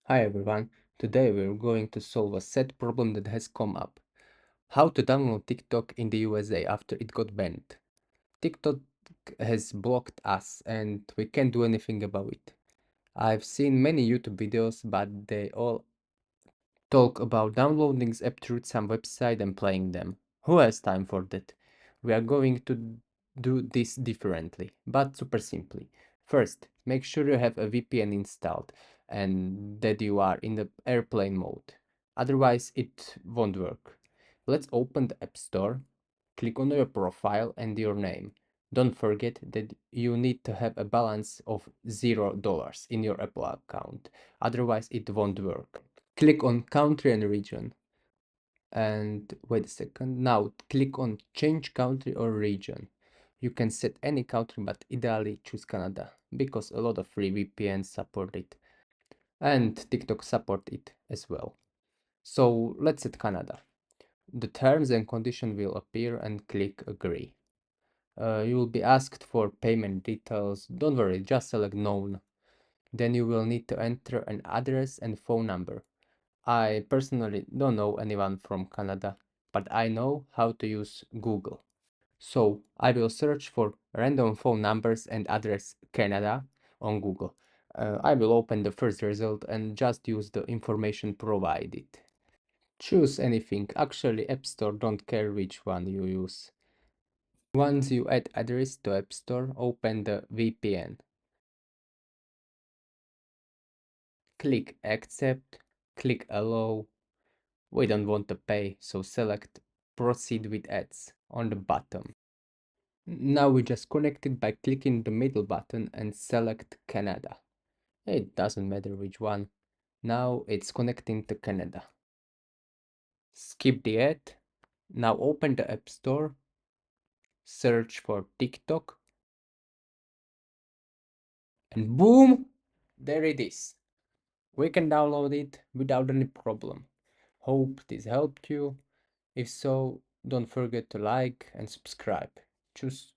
Hi everyone, today we're going to solve a set problem that has come up. How to download TikTok in the USA after it got banned. TikTok has blocked us and we can't do anything about it. I've seen many YouTube videos, but they all talk about downloading app through some website and playing them. Who has time for that? We are going to do this differently, but super simply. First, make sure you have a VPN installed and that you are in the airplane mode. Otherwise, it won't work. Let's open the App Store, click on your profile and your name. Don't forget that you need to have a balance of $0 in your Apple account. Otherwise, it won't work. Click on country and region and wait a second. Now click on change country or region. You can set any country, but ideally choose Canada because a lot of free VPNs support it and TikTok support it as well. So let's set Canada. The terms and conditions will appear and click agree. You will be asked for payment details. Don't worry, just select known. Then you will need to enter an address and phone number. I personally don't know anyone from Canada, but I know how to use Google. So I will search for random phone numbers and address Canada on Google. I will open the first result and just use the information provided. Choose anything. Actually, App Store don't care which one you use. Once you add address to App Store, open the VPN. Click accept, click allow. We don't want to pay, so select proceed with ads on the bottom. Now we just connect it by clicking the middle button and select Canada. It doesn't matter which one. Now it's connecting to Canada. Skip the ad. Now open the App Store, search for TikTok, and boom! There it is. We can download it without any problem. Hope this helped you. If so, don't forget to like and subscribe. Tschüss.